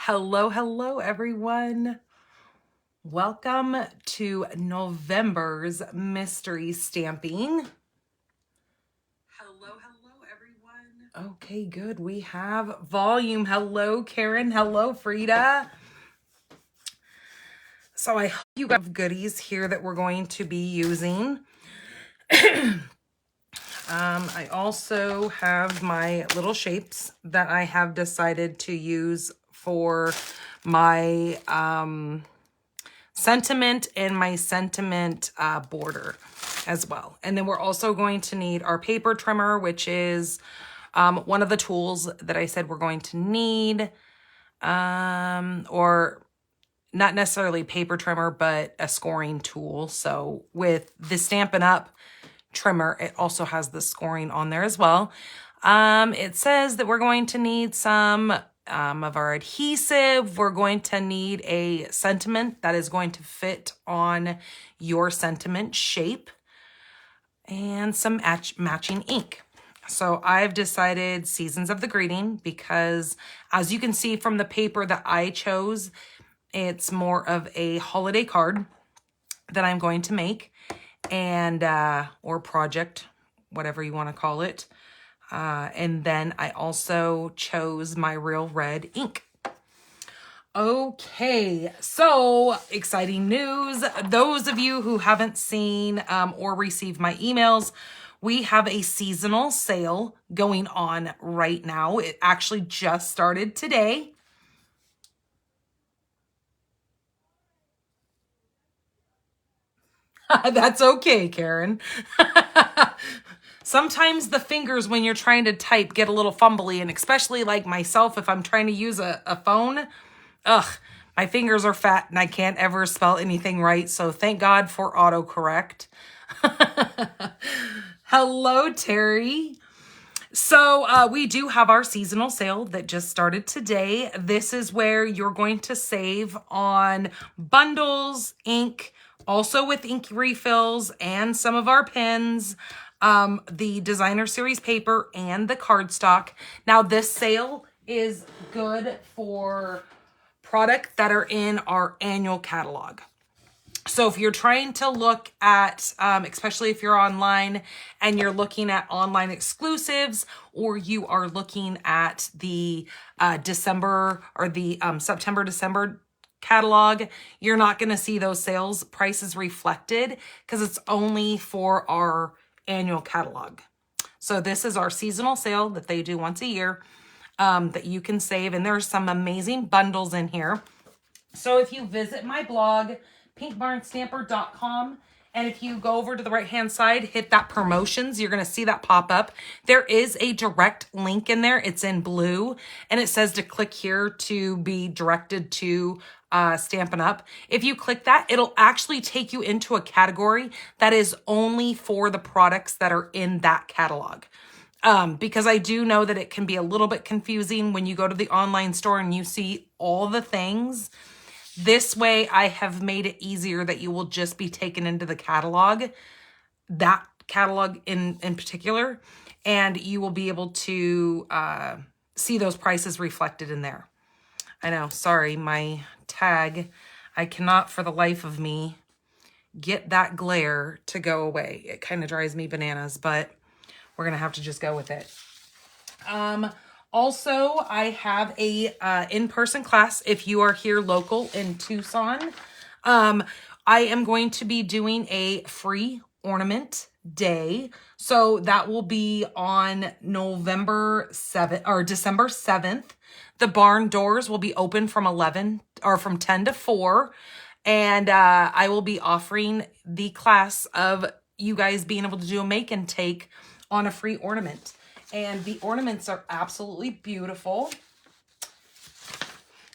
Hello, everyone. Welcome to November's mystery stamping. Hello, everyone. Okay, good. We have volume. Hello, Karen. Hello, Frida. So I hope you have goodies here that we're going to be using. I also have my little shapes that I have decided to use for my sentiment and my sentiment border as well. And then we're also going to need our paper trimmer, which is one of the tools that I said we're going to need, or not necessarily paper trimmer, but a scoring tool. So with the Stampin' Up! Trimmer, it also has the scoring on there as well. It says that we're going to need some of our adhesive. We're going to need a sentiment that is going to fit on your sentiment shape and some matching ink. So I've decided Seasons of the Greeting because, as you can see from the paper that I chose, it's more of a holiday card that I'm going to make, and or project, whatever you want to call it. And then I also chose my Real Red ink. Okay, so exciting news. Those of you who haven't seen or received my emails, we have a seasonal sale going on right now. It actually just started today. That's okay, Karen. Sometimes the fingers when you're trying to type get a little fumbly, and especially like myself, if I'm trying to use a phone, my fingers are fat and I can't ever spell anything right. So thank God for autocorrect. Hello, Terry. So we do have our seasonal sale that just started today. This is where you're going to save on bundles, ink, also with ink refills and some of our pens, the designer series paper and the cardstock. Now this sale is good for products that are in our annual catalog. So if you're trying to look at, especially if you're online and you're looking at online exclusives, or you are looking at the December or the September, December catalog, you're not going to see those sales prices reflected because it's only for our annual catalog. So this is our seasonal sale that they do once a year that you can save. And there's some amazing bundles in here. So if you visit my blog, pinkbarnstamper.com, and if you go over to the right-hand side, hit that promotions, you're going to see that pop up. There is a direct link in there. It's in blue, and it says to click here to be directed to Stampin' Up. If you click that, it'll actually take you into a category that is only for the products that are in that catalog. Because I do know that it can be a little bit confusing when you go to the online store and you see all the things. This way, I have made it easier that you will just be taken into the catalog, that catalog in particular, and you will be able to see those prices reflected in there. I know, sorry, my tag, I cannot for the life of me get that glare to go away. It kind of drives me bananas, but we're going to have to just go with it. Also, I have a in-person class if you are here local in Tucson. I am going to be doing a free ornament day. So that will be on November 7th or December 7th. The barn doors will be open from 11 or from 10 to 4. And I will be offering the class of you guys being able to do a make and take on a free ornament. And the ornaments are absolutely beautiful.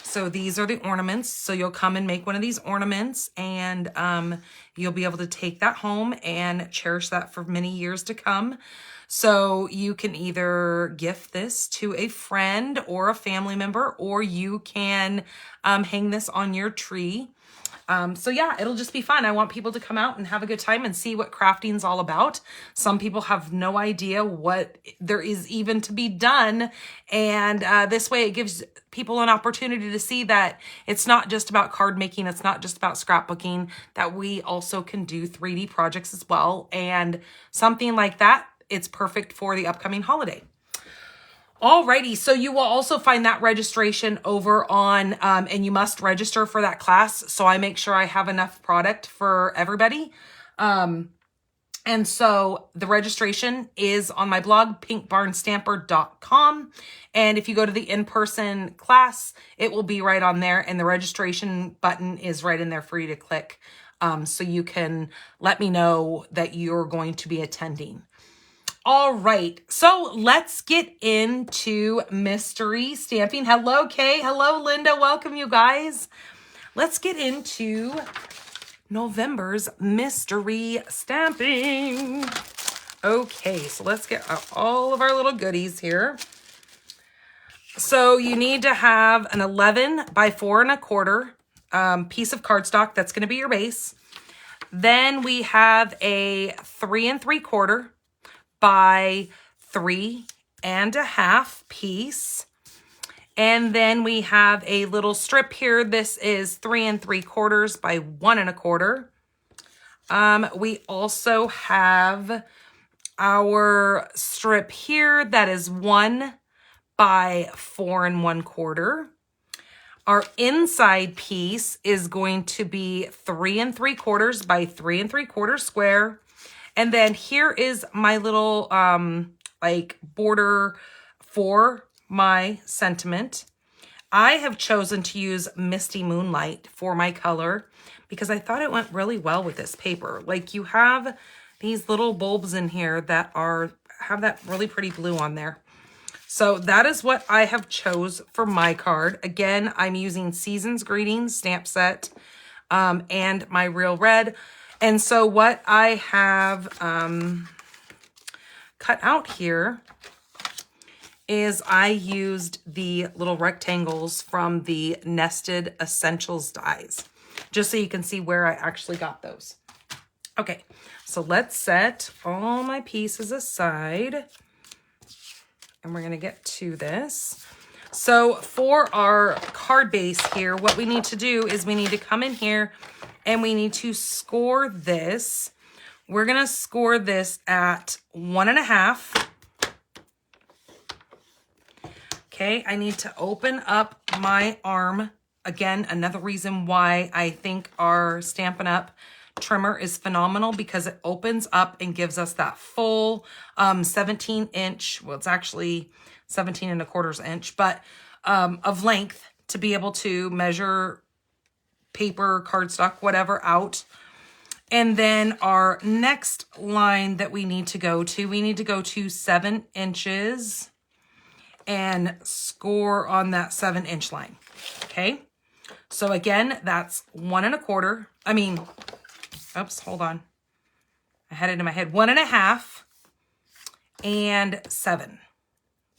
So these are the ornaments. So you'll come and make one of these ornaments, and you'll be able to take that home and cherish that for many years to come. So you can either gift this to a friend or a family member, or you can hang this on your tree. So yeah, it'll just be fun. I want people to come out and have a good time and see what crafting's all about. Some people have no idea what there is even to be done. And this way it gives people an opportunity to see that it's not just about card making. It's not just about scrapbooking, that we also can do 3D projects as well. And something like that, it's perfect for the upcoming holiday. Alrighty, so you will also find that registration over on, and you must register for that class. So I make sure I have enough product for everybody. And so the registration is on my blog, pinkbarnstamper.com. And if you go to the in-person class, it will be right on there. And the registration button is right in there for you to click. So you can let me know that you're going to be attending. All right, so let's get into mystery stamping. Hello, Kay. Hello, Linda. Welcome, you guys. Let's get into November's mystery stamping. Okay, so let's get out all of our little goodies here. So you need to have an 11 by 4 1/4 piece of cardstock. That's going to be your base. Then we have a 3 3/4 by 3 1/2 piece. And then we have a little strip here. This is 3 3/4 by 1 1/4. We also have our strip here that is 1 by 4 1/4. Our inside piece is going to be 3 3/4 by 3 3/4 square. And then here is my little like border for my sentiment. I have chosen to use Misty Moonlight for my color because I thought it went really well with this paper. Like you have these little bulbs in here that have that really pretty blue on there. So that is what I have chose for my card. Again, I'm using Season's Greetings stamp set and my Real Red. And so what I have cut out here is I used the little rectangles from the Nested Essentials dies, just so you can see where I actually got those. Okay, so let's set all my pieces aside and we're gonna get to this. So for our card base here, what we need to do is we need to come in here and we need to score this. We're going to score this at 1 1/2. Okay, I need to open up my arm. Again, another reason why I think our Stampin' Up! Trimmer is phenomenal because it opens up and gives us that full 17-inch, well, it's actually 17 1/4 inch, but of length to be able to measure paper, cardstock, whatever out. And then our next line that we need to go to 7 inches and score on that 7-inch line. Okay. So again, that's 1 1/4. I mean, oops, hold on. I had it in my head. 1 1/2 and 7.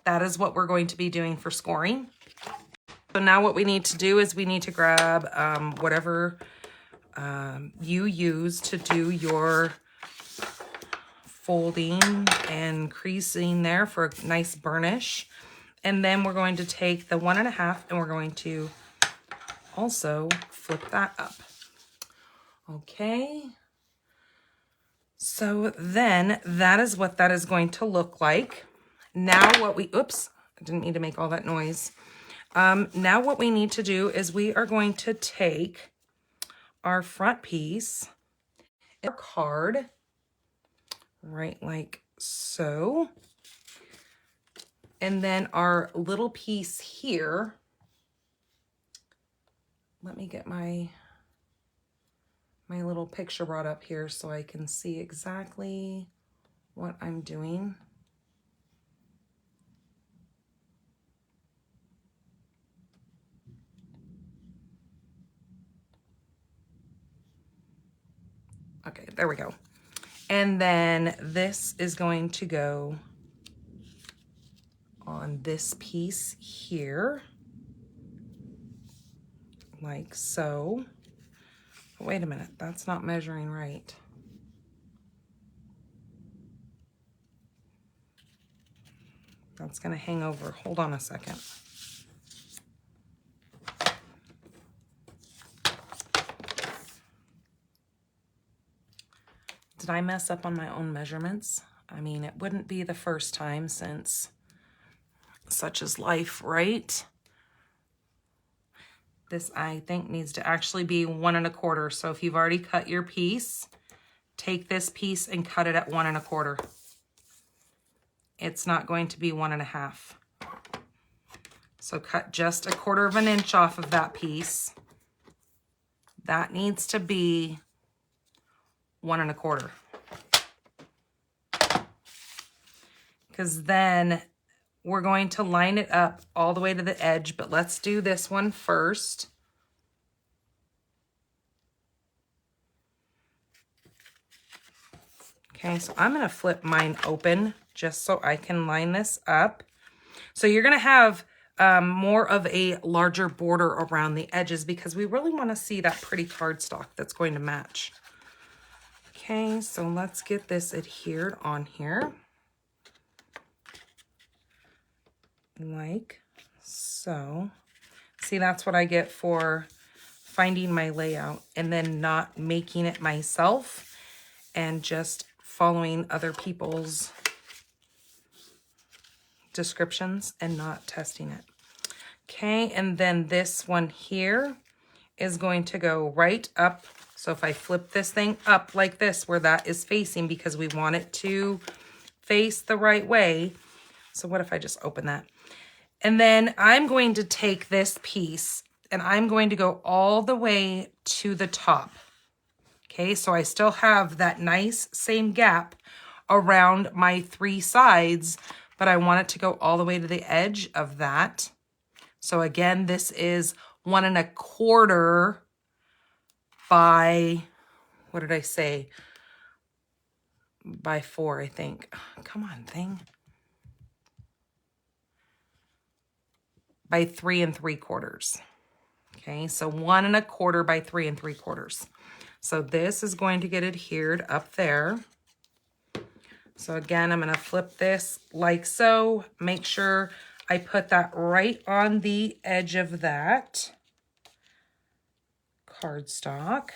That is what we're going to be doing for scoring. So now what we need to do is we need to grab whatever you use to do your folding and creasing there for a nice burnish. And then we're going to take the 1 1/2 and we're going to also flip that up. Okay. So then that is what that is going to look like. Now what we, oops, I didn't mean to make all that noise. Now what we need to do is we are going to take our front piece, our card, right like so. And then our little piece here, let me get my little picture brought up here so I can see exactly what I'm doing. Okay, there we go. And then this is going to go on this piece here, like so. Wait a minute, that's not measuring right. That's gonna hang over. Hold on a second. Did I mess up on my own measurements? I mean, it wouldn't be the first time since such is life, right? This, I think, needs to actually be 1 1/4. So if you've already cut your piece, take this piece and cut it at 1 1/4. It's not going to be 1 1/2. So cut just 1/4 of an inch off of that piece. That needs to be 1 1/4. Because then we're going to line it up all the way to the edge, but let's do this one first. Okay, so I'm going to flip mine open just so I can line this up. So you're going to have more of a larger border around the edges because we really want to see that pretty cardstock that's going to match. Okay, so let's get this adhered on here. Like so. See, that's what I get for finding my layout and then not making it myself and just following other people's descriptions and not testing it. Okay, and then this one here is going to go right up. So if I flip this thing up like this, where that is facing, because we want it to face the right way. So what if I just open that? And then I'm going to take this piece and I'm going to go all the way to the top. Okay, so I still have that nice same gap around my 3 sides, but I want it to go all the way to the edge of that. So again, this is 1 1/4 by, what did I say? By 4, I think. Come on, thing. By 3 3/4. Okay, so 1 1/4 by 3 3/4. So this is going to get adhered up there. So again, I'm going to flip this like so. Make sure I put that right on the edge of that cardstock.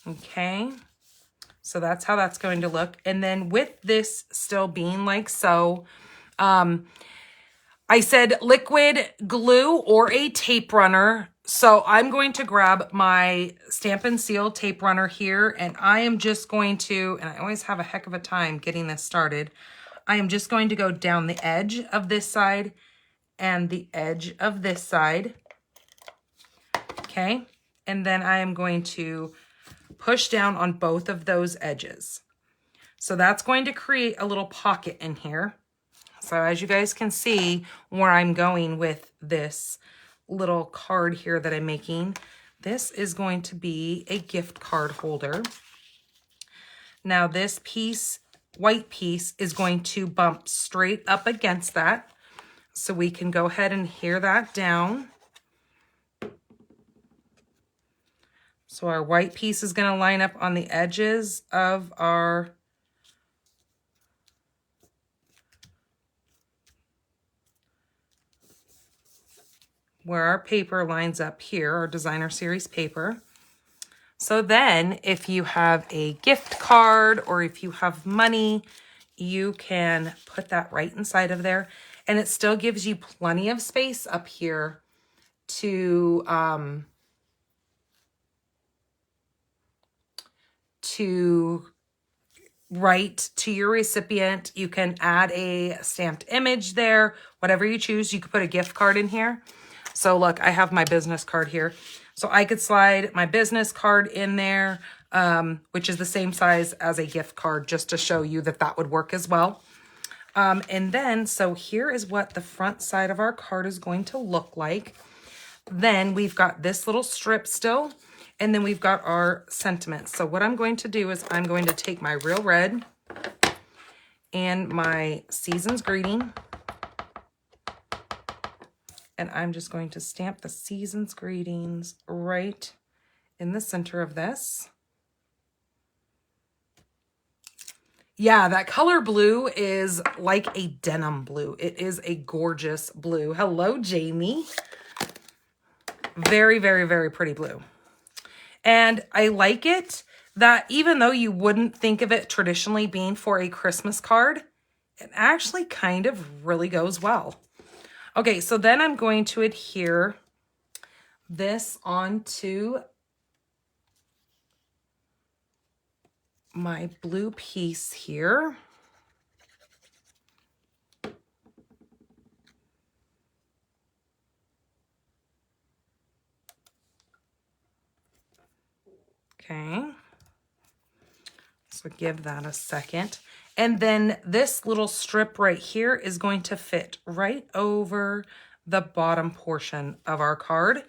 Okay, so that's how that's going to look. And then with this still being like so, I said liquid glue or a tape runner. So I'm going to grab my Stampin' Seal tape runner here, and I am just going to, and I always have a heck of a time getting this started. I am just going to go down the edge of this side and the edge of this side. Okay, and then I am going to push down on both of those edges. So that's going to create a little pocket in here. So as you guys can see where I'm going with this little card here that I'm making, this is going to be a gift card holder. Now this piece, white piece, is going to bump straight up against that. So we can go ahead and adhere that down. So our white piece is going to line up on the edges of our where our paper lines up here, our designer series paper. So then if you have a gift card or if you have money, you can put that right inside of there. And it still gives you plenty of space up here to write to your recipient. You can add a stamped image there, whatever you choose. You could put a gift card in here. So look, I have my business card here. So I could slide my business card in there, which is the same size as a gift card, just to show you that that would work as well. And then, so here is what the front side of our card is going to look like. Then we've got this little strip still, and then we've got our sentiments. So what I'm going to do is I'm going to take my Real Red, and my Season's Greeting. And I'm just going to stamp the Season's Greetings right in the center of this. Yeah, that color blue is like a denim blue. It is a gorgeous blue. Hello, Jamie. Very, very, very pretty blue. And I like it that even though you wouldn't think of it traditionally being for a Christmas card, it actually kind of really goes well. Okay, so then I'm going to adhere this onto my blue piece here. Okay, so give that a second. And then this little strip right here is going to fit right over the bottom portion of our card.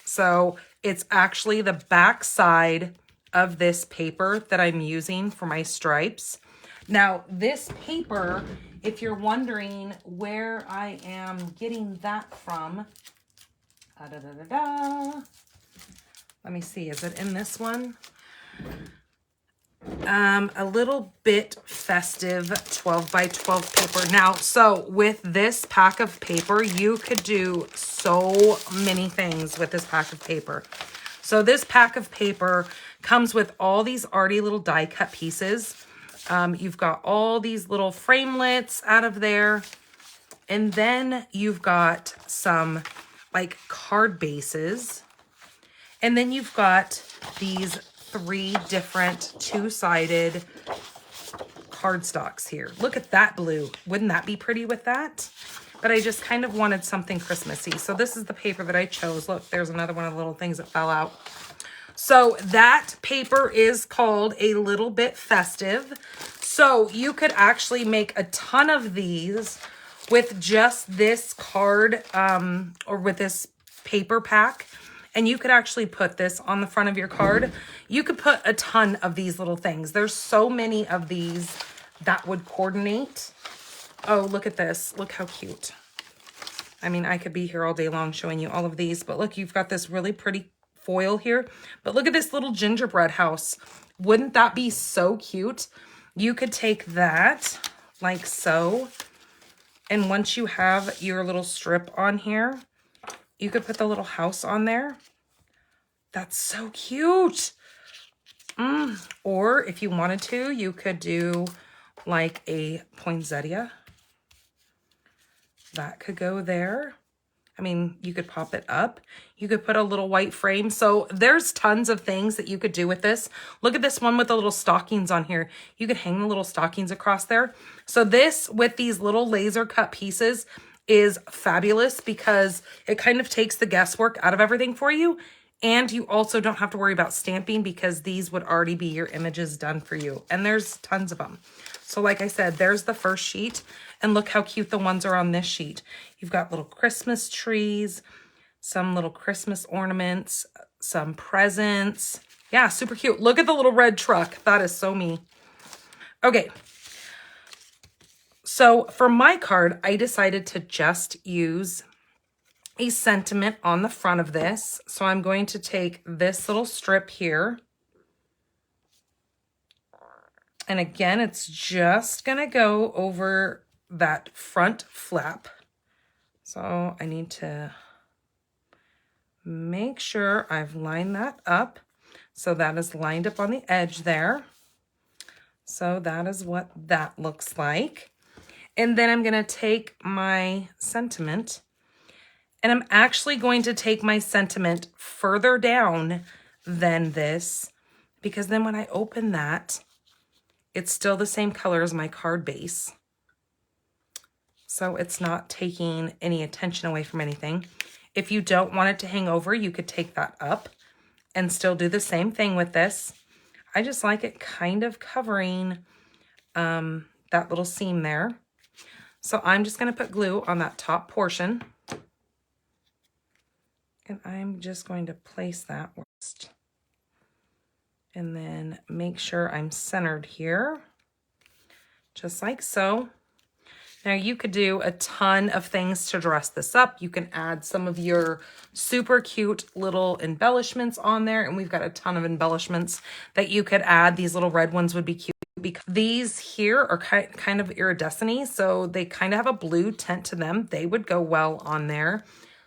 So it's actually the back side of this paper that I'm using for my stripes. Now, this paper, if you're wondering where I am getting that from, let me see, is it in this one? A little bit festive 12 by 12 paper. Now, so with this pack of paper, you could do so many things with this pack of paper. So this pack of paper comes with all these already little die cut pieces. You've got all these little framelits out of there. And then you've got some like card bases. And then you've got these 3 different two-sided cardstocks here. Look at that blue. Wouldn't that be pretty with that? But I just kind of wanted something Christmassy. So this is the paper that I chose. Look, there's another one of the little things that fell out. So that paper is called A Little Bit Festive. So you could actually make a ton of these with just this card or with this paper pack. And you could actually put this on the front of your card. You could put a ton of these little things. There's so many of these that would coordinate. Oh, look at this. Look how cute. I mean, I could be here all day long showing you all of these. But look, you've got this really pretty foil here. But look at this little gingerbread house. Wouldn't that be so cute? You could take that like so. And once you have your little strip on here, you could put the little house on there. That's so cute. Or if you wanted to, you could do like a poinsettia. That could go there. I mean, you could pop it up. You could put a little white frame. So there's tons of things that you could do with this. Look at this one with the little stockings on here. You could hang the little stockings across there. So this with these little laser cut pieces is fabulous because it kind of takes the guesswork out of everything for you. And you also don't have to worry about stamping because these would already be your images done for you. And there's tons of them. So like I said, there's the first sheet. And look how cute the ones are on this sheet. You've got little Christmas trees, some little Christmas ornaments, some presents. Yeah, super cute. Look at the little red truck. That is so me. Okay. So for my card, I decided to just use a sentiment on the front of this. So I'm going to take this little strip here. And again, it's just going to go over that front flap. So I need to make sure I've lined that up. So that is lined up on the edge there. So that is what that looks like. And then I'm going to take my sentiment, and I'm actually going to take my sentiment further down than this, because then when I open that, it's still the same color as my card base. So it's not taking any attention away from anything. If you don't want it to hang over, you could take that up and still do the same thing with this. I just like it kind of covering that little seam there. So I'm just going to put glue on that top portion. And I'm just going to place that first. And then make sure I'm centered here. just like so. Now you could do a ton of things to dress this up. You can add some of your super cute little embellishments on there. And we've got a ton of embellishments that you could add. These little red ones would be cute because these here are kind of iridescent-y. So they kind of have a blue tint to them. They would go well on there.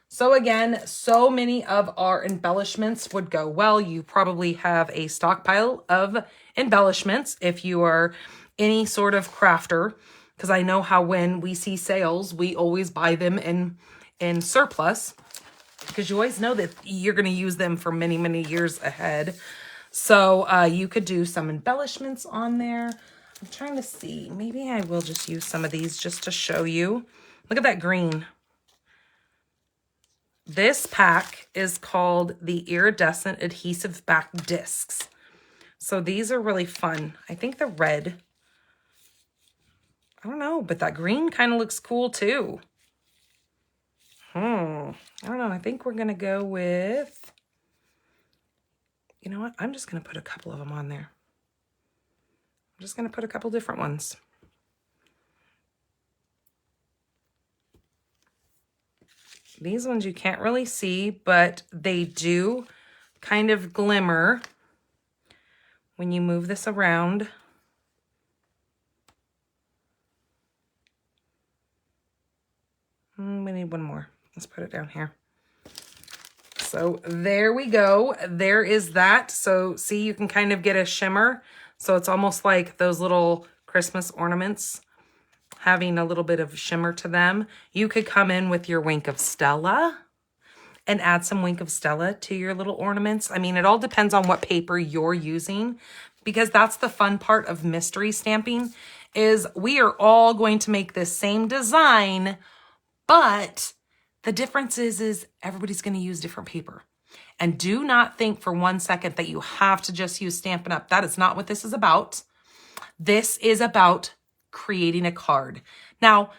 So again, so many of our embellishments would go well. You probably have a stockpile of embellishments if you are any sort of crafter. Because I know how when we see sales, we always buy them in surplus. Because you always know that you're going to use them for many, many years ahead. So you could do some embellishments on there. I'm trying to see. Maybe I will just use some of these just to show you. Look at that green. This pack is called the Iridescent Adhesive Back Discs. So these are really fun. I think the red... I don't know, but that green kind of looks cool too. I don't know. I think we're going to go with, you know what? I'm just going to put a couple of them on there. I'm just going to put a couple different ones. These ones you can't really see, but they do kind of glimmer when you move this around. We need one more. Let's put it down here. So there we go. There is that. So see, you can kind of get a shimmer. So it's almost like those little Christmas ornaments having a little bit of shimmer to them. You could come in with your Wink of Stella and add some Wink of Stella to your little ornaments. I mean, it all depends on what paper you're using, because that's the fun part of mystery stamping is we are all going to make this same design, but the difference is everybody's going to use different paper. And do not think for 1 second that you have to just use Stampin' Up. That is not what this is about. This is about creating a card. Now,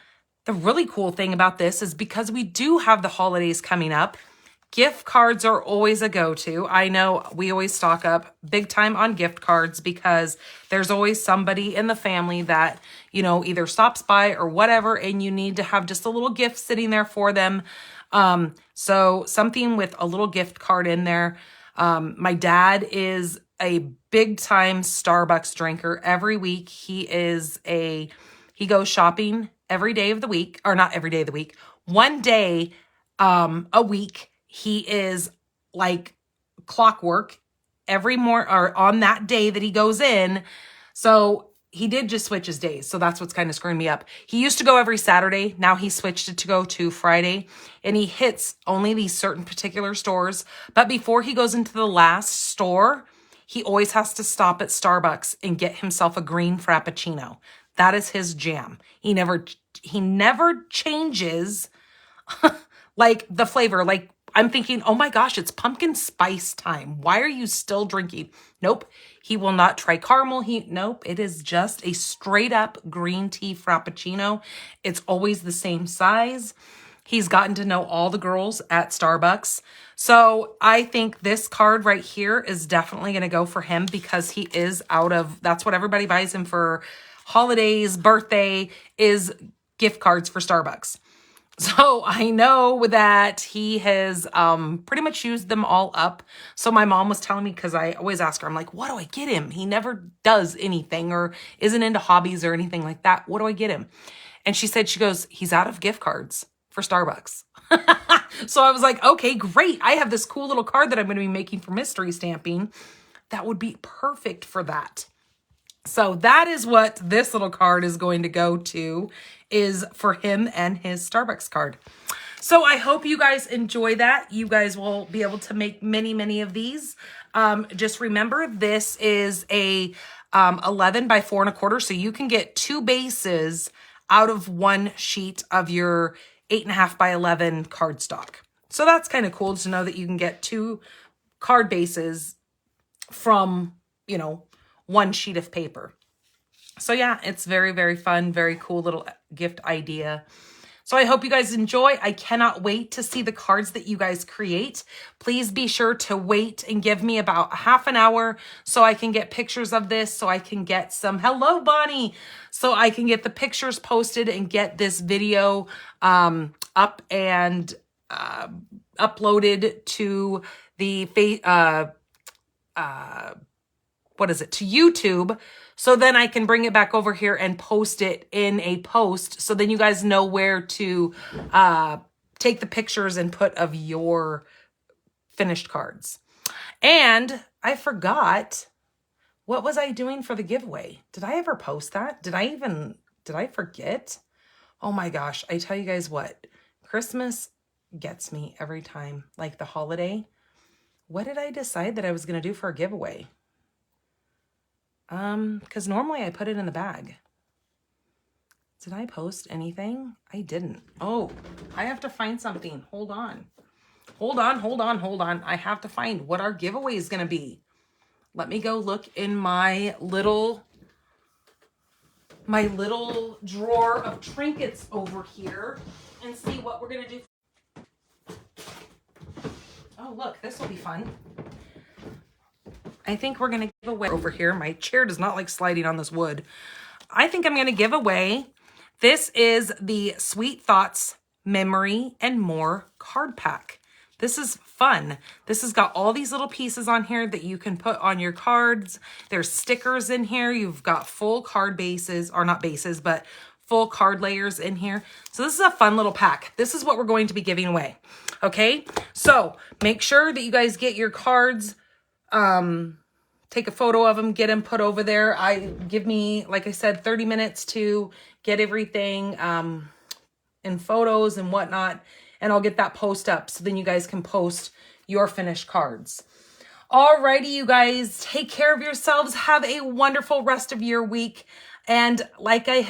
the really cool thing about this is because we do have the holidays coming up, gift cards are always a go-to. I know we always stock up big time on gift cards because there's always somebody in the family that, you know, either stops by or whatever, and you need to have just a little gift sitting there for them. So something with a little gift card in there. My dad is a big time Starbucks drinker. Every week he goes shopping every day of the week, or not every day of the week, one day a week. He is like clockwork every morning or on that day that he goes in. So he did just switch his days. So that's what's kind of screwing me up. He used to go every Saturday. Now he switched it to go to Friday, and he hits only these certain particular stores. But before he goes into the last store, he always has to stop at Starbucks and get himself a green Frappuccino. That is his jam. He never changes like the flavor. Like, I'm thinking, oh my gosh, it's pumpkin spice time. Why are you still drinking? Nope. He will not try caramel. Nope. It is just a straight up green tea Frappuccino. It's always the same size. He's gotten to know all the girls at Starbucks. So I think this card right here is definitely going to go for him because he is that's what everybody buys him for holidays, birthday, is gift cards for Starbucks. So I know that he has pretty much used them all up. So my mom was telling me, because I always ask her, I'm like, what do I get him? He never does anything or isn't into hobbies or anything like that. What do I get him? And she goes, he's out of gift cards for Starbucks. So I was like, okay, great. I have this cool little card that I'm going to be making for mystery stamping. That would be perfect for that. So that is what this little card is going to go to, is for him and his Starbucks card. So I hope you guys enjoy that. You guys will be able to make many, many of these. Just remember, this is a 11 by 4 1/4. So you can get 2 bases out of 1 sheet of your 8.5 by 11 cardstock. So that's kind of cool to know that you can get 2 card bases from, 1 sheet of paper. So yeah, it's very, very fun, very cool little gift idea. So I hope you guys enjoy. I cannot wait to see the cards that you guys create. Please be sure to wait and give me about half an hour so I can get pictures of this, so I can get some, hello Bonnie, so I can get the pictures posted and get this video up and uploaded to the to YouTube, so then I can bring it back over here and post it in a post, so then you guys know where to take the pictures and put of your finished cards. And I forgot, what was I doing for the giveaway? Did I ever post that? Did I forget? Oh my gosh, I tell you guys what, Christmas gets me every time, like the holiday. What did I decide that I was going to do for a giveaway? Because normally I put it in the bag. Did I post anything? I didn't. Oh, I have to find something. Hold on. I have to find what our giveaway is going to be. Let me go look in my little drawer of trinkets over here and see what we're going to do. Oh, look, this will be fun. I think we're going to give away over here. My chair does not like sliding on this wood. I think I'm going to give away. This is the Sweet Thoughts Memory and More card pack. This is fun. This has got all these little pieces on here that you can put on your cards. There's stickers in here. You've got full card bases, or not bases, but full card layers in here. So this is a fun little pack. This is what we're going to be giving away. Okay, so make sure that you guys get your cards, take a photo of them, get them put over there. Give me, like I said, 30 minutes to get everything in photos and whatnot, and I'll get that post up so then you guys can post your finished cards. Alrighty, you guys, take care of yourselves. Have a wonderful rest of your week. And like I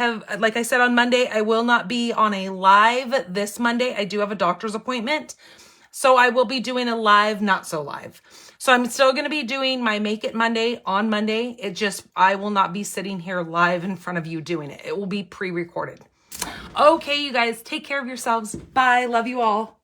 said on Monday, I will not be on a live this Monday. I do have a doctor's appointment, so I will be doing a live, not so live. So I'm still going to be doing my Make It Monday on Monday. I will not be sitting here live in front of you doing it. It will be pre-recorded. Okay, you guys, take care of yourselves. Bye. Love you all.